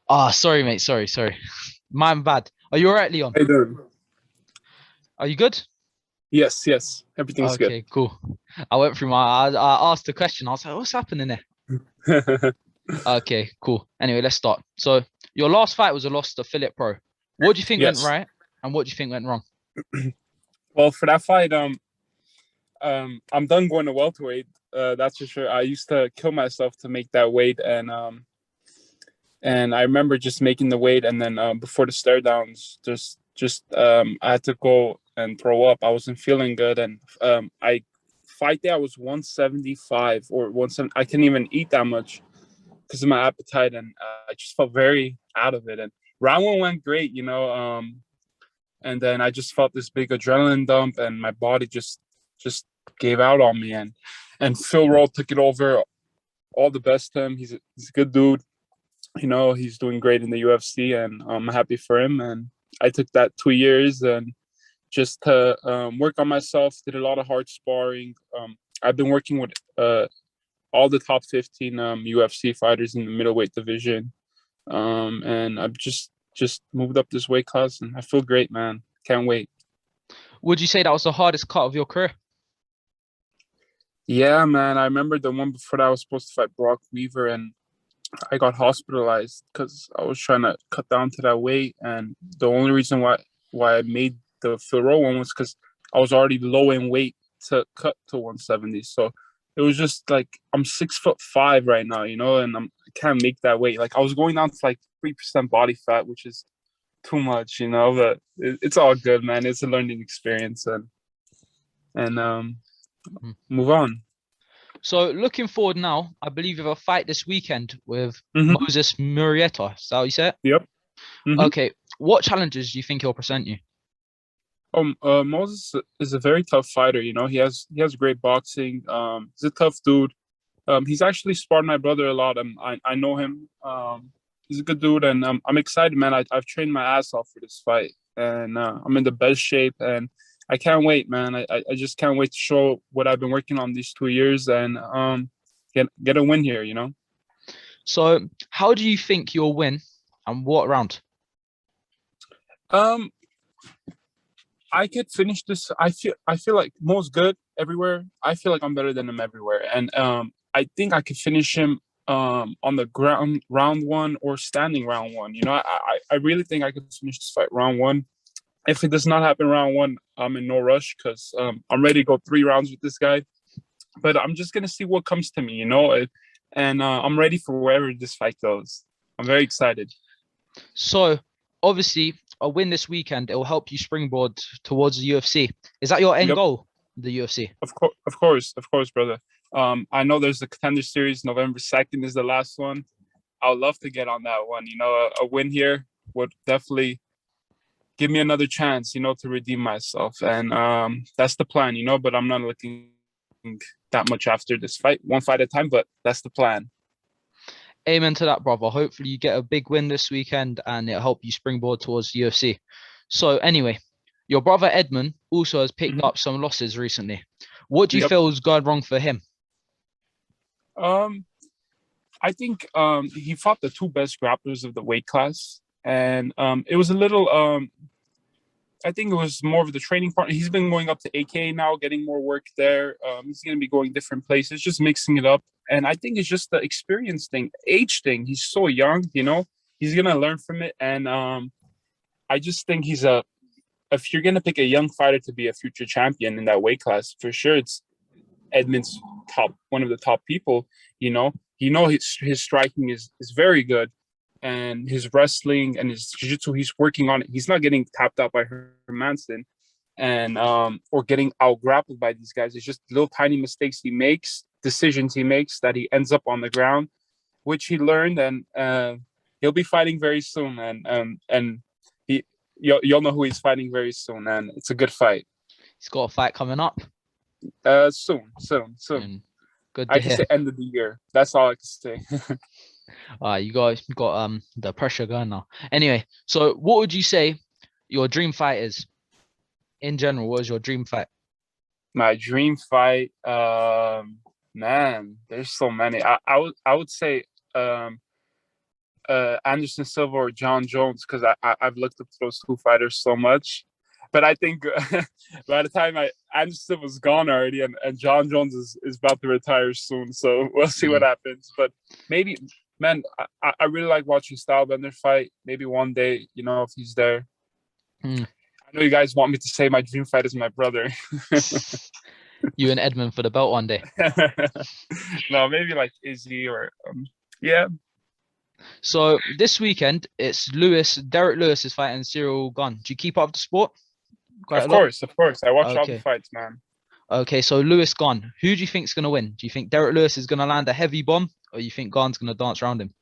Ah, sorry, mate. Sorry. My bad. Are you all right, Leon? Hey there. Are you good? Yes. Everything's good. Okay, cool. I went through I asked the question. I was like, what's happening there? Okay, cool. Anyway, let's start. So, your last fight was a loss to Philip Pro. What do you think went Yes. right, and what do you think went wrong? Well, for that fight, I'm done going to welterweight. That's for sure. I used to kill myself to make that weight, and I remember just making the weight, and then before the stare downs, just I had to go and throw up. I wasn't feeling good, and I fight day I was 175 or 170. I couldn't even eat that much because of my appetite, and I just felt very out of it. And round one went great, and then I just felt this big adrenaline dump, and my body just gave out on me, and Phil Roll took it over. All the best to him. He's a good dude. He's doing great in the UFC, and I'm happy for him. And I took that 2 years and just to work on myself. Did a lot of hard sparring. I've been working with all the top 15 UFC fighters in the middleweight division, and I've just moved up this weight class, and I feel great, man. Can't wait. Would you say that was the hardest cut of your career? Yeah, man. I remember the one before that I was supposed to fight Brock Weaver, and I got hospitalized because I was trying to cut down to that weight, and the only reason why I made the Phil Rowe one was because I was already low in weight to cut to 170. So it was just like I'm 6'5" right now, and I can't make that weight. Like I was going down to like 3% body fat, which is too much, but it's all good, man. It's a learning experience, and Hmm. move on. So, looking forward now, I believe you have a fight this weekend with Hmm. Moses Murrieta. Is that how you say it? Yep. Hmm. Okay. What challenges do you think he'll present you? Moses is a very tough fighter. He has great boxing. He's a tough dude. He's actually sparred my brother a lot. I know him. He's a good dude, and I'm excited, man. I've trained my ass off for this fight, and I'm in the best shape, and I can't wait, man. I just can't wait to show what I've been working on these 2 years, and get a win here. So, how do you think you'll win and what round? Um, I could finish this. I feel like Mo's good everywhere. I feel like I'm better than him everywhere, and I think I could finish him on the ground round one or standing round one. I really think I could finish this fight round one. If it does not happen round one, I'm in no rush because I'm ready to go 3 rounds with this guy. But I'm just gonna see what comes to me, and I'm ready for wherever this fight goes. I'm very excited. So, obviously, a win this weekend, it will help you springboard towards the UFC. Is that your end Yep. goal, the UFC? Of course, brother. I know there's the Contender Series. November 2nd is the last one. I would love to get on that one. A win here would definitely give me another chance, to redeem myself. And that's the plan, but I'm not looking that much after this fight, one fight at a time, but that's the plan. Amen to that, brother. Hopefully, you get a big win this weekend and it'll help you springboard towards the UFC. So, anyway, your brother Edmen also has picked Mhm. up some losses recently. What do you Yep. feel has gone wrong for him? Um, I think he fought the two best grapplers of the weight class. And it was a little I think it was more of the training partner. He's been going up to AK now, getting more work there. He's going to be going different places, just mixing it up. And I think it's just the experience thing, age thing. He's so young, He's going to learn from it. And I just think if you're going to pick a young fighter to be a future champion in that weight class, for sure it's Edmen's one of the top people. His striking is very good, and his wrestling and his jiu-jitsu, he's working on it. He's not getting tapped out by Hermanson and or getting out grappled by these guys. It's just little tiny mistakes he makes, decisions he makes that he ends up on the ground, which he learned, and he'll be fighting very soon. And he you'll know who he's fighting very soon, and it's a good fight. He's got a fight coming up. Soon. And good to I can hear. say end of the year. That's all I can say. You got the pressure going now. Anyway, so what would you say your dream fight is in general? What is your dream fight? My dream fight, man, there's so many. I would say, Anderson Silva or John Jones, because I've looked up to those two fighters so much. But I think by the time Anderson Silva's gone already, and John Jones is about to retire soon, so we'll see what happens. But maybe, man, I really like watching Stylebender fight. Maybe one day, if he's there. I know you guys want me to say my dream fight is my brother. You and Edmen for the belt one day. No, maybe like Izzy or yeah. So this weekend it's Derek Lewis is fighting Cyril Gane. Do you keep up with the sport? Of course. I watch all the Okay. fights, man. Okay, so Lewis Gane. Who do you think's gonna win? Do you think Derek Lewis is gonna land a heavy bomb, or you think Gane's gonna dance around him?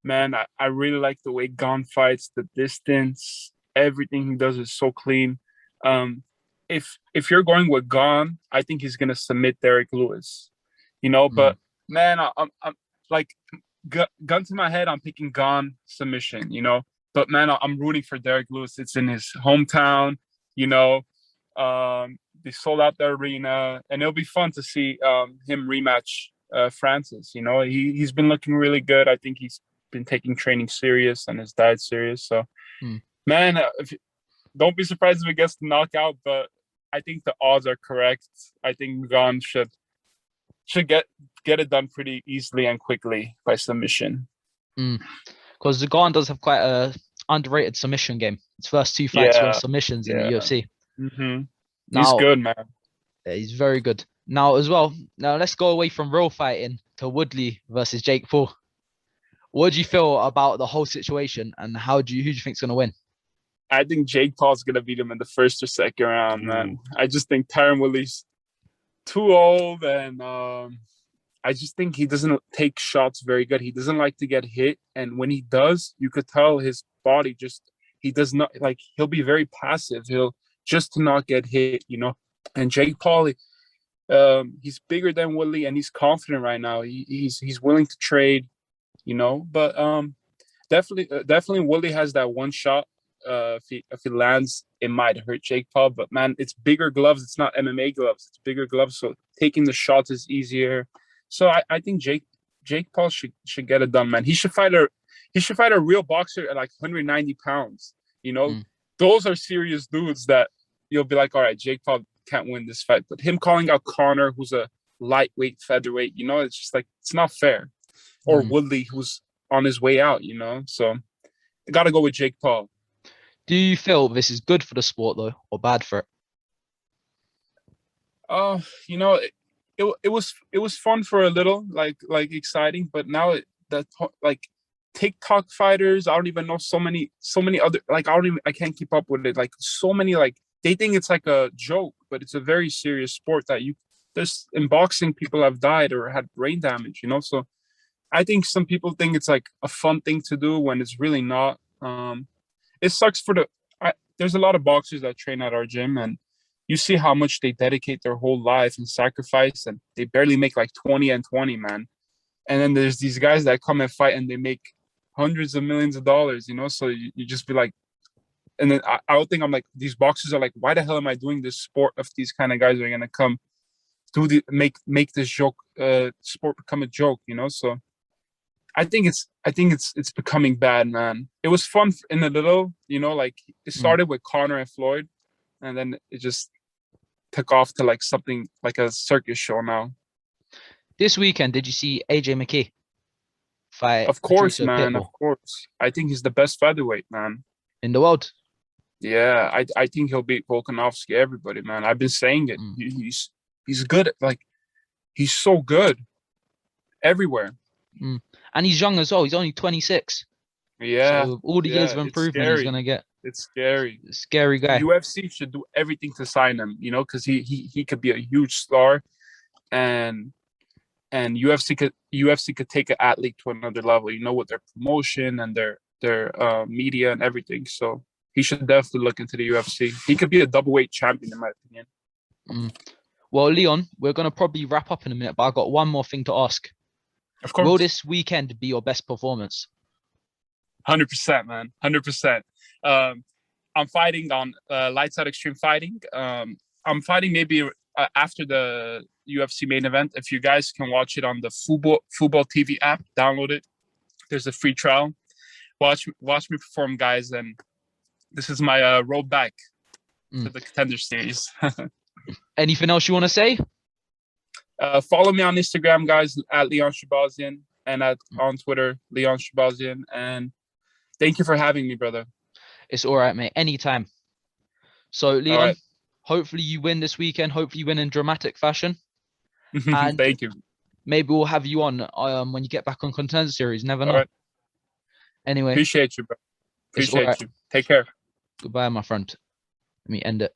Man, I really like the way Gane fights, the distance, everything he does is so clean. If you're going with Gane, I think he's gonna submit Derek Lewis. But man, I'm like gun to my head, I'm picking Gane submission. But man, I'm rooting for Derek Lewis. It's in his hometown. They sold out the arena, and it'll be fun to see him rematch Francis. He's been looking really good. I think he's been taking training serious and his diet serious. So, man, don't be surprised if he gets the knockout, but I think the odds are correct. I think Gane should get it done pretty easily and quickly by submission. Because the Gane does have quite a underrated submission game. His first two fights were submissions in the UFC. He's good, man. Yeah, he's very good. Now as well. Now let's go away from real fighting to Woodley versus Jake Paul. What do you feel about the whole situation, and who do you think's gonna win? I think Jake Paul's gonna beat him in the first or second round, man. I just think Tyron Woodley's too old, and I just think he doesn't take shots very good. He doesn't like to get hit, and when he does, you could tell his body he does not like. He'll be very passive. He'll just to not get hit, And Jake Paul, he's bigger than Woodley, and he's confident right now. He's willing to trade, But definitely Woodley has that one shot. If he lands, it might hurt Jake Paul. But man, it's bigger gloves. It's not MMA gloves. It's bigger gloves. So taking the shots is easier. So I think Jake Paul should get it done, man. He should fight a real boxer at like 190 pounds. Those are serious dudes that you'll be like, all right, Jake Paul can't win this fight. But him calling out Conor, who's a lightweight featherweight, it's just like, it's not fair. Or Woodley, who's on his way out, So I got to go with Jake Paul. Do you feel this is good for the sport though, or bad for it? It was fun for a little, like exciting, but now like TikTok fighters, I don't even know so many other, like I can't keep up with it. Like so many, like they think it's like a joke, but it's a very serious sport that there's in boxing, people have died or had brain damage, So I think some people think it's like a fun thing to do when it's really not. It sucks there's a lot of boxers that train at our gym, and you see how much they dedicate their whole life and sacrifice, and they barely make like 20 and 20, man. And then there's these guys that come and fight and they make hundreds of millions of dollars, So you just be like, and then I would think, I'm like, these boxers are like, why the hell am I doing this sport if these kind of guys are going to come make this joke, sport become a joke, So I think it's becoming bad, man. It was fun in a little, like it started with Conor and Floyd, and then it just took off to like something like a circus show now. This weekend, did you see AJ McKee fight? Of course, man. Pitbull? Of course. I think he's the best featherweight, man. In the world? Yeah, I think he'll beat Volkanovski, everybody, man. I've been saying it. He's good. He's so good everywhere. And he's young as well. He's only 26. Yeah. So all the years of improvement he's gonna get. It's scary. Scary guy. UFC should do everything to sign him, because he could be a huge star, and UFC could take an athlete to another level, with their promotion and their media and everything. So he should definitely look into the UFC. He could be a double-weight champion, in my opinion. Well, Leon, we're gonna probably wrap up in a minute, but I got one more thing to ask. Of course. Will this weekend be your best performance? 100%, man. 100%. I'm fighting on Lights Out Extreme Fighting. I'm fighting maybe after the UFC main event. If you guys can watch it on the Football TV app, download it. There's a free trial. watch me perform, guys. And this is my road back to the Contender series. Anything else you want to say? Follow me on Instagram, guys, at Leon Shahbazyan, and on Twitter, Leon Shahbazyan. And thank you for having me, brother. It's all right, mate. Anytime. So, Leon, right. hopefully you win this weekend. Hopefully you win in dramatic fashion. And thank you. Maybe we'll have you on when you get back on Contender series. Never know. All right. Anyway. Appreciate you, bro. Appreciate you. Take care. Goodbye, my friend. Let me end it.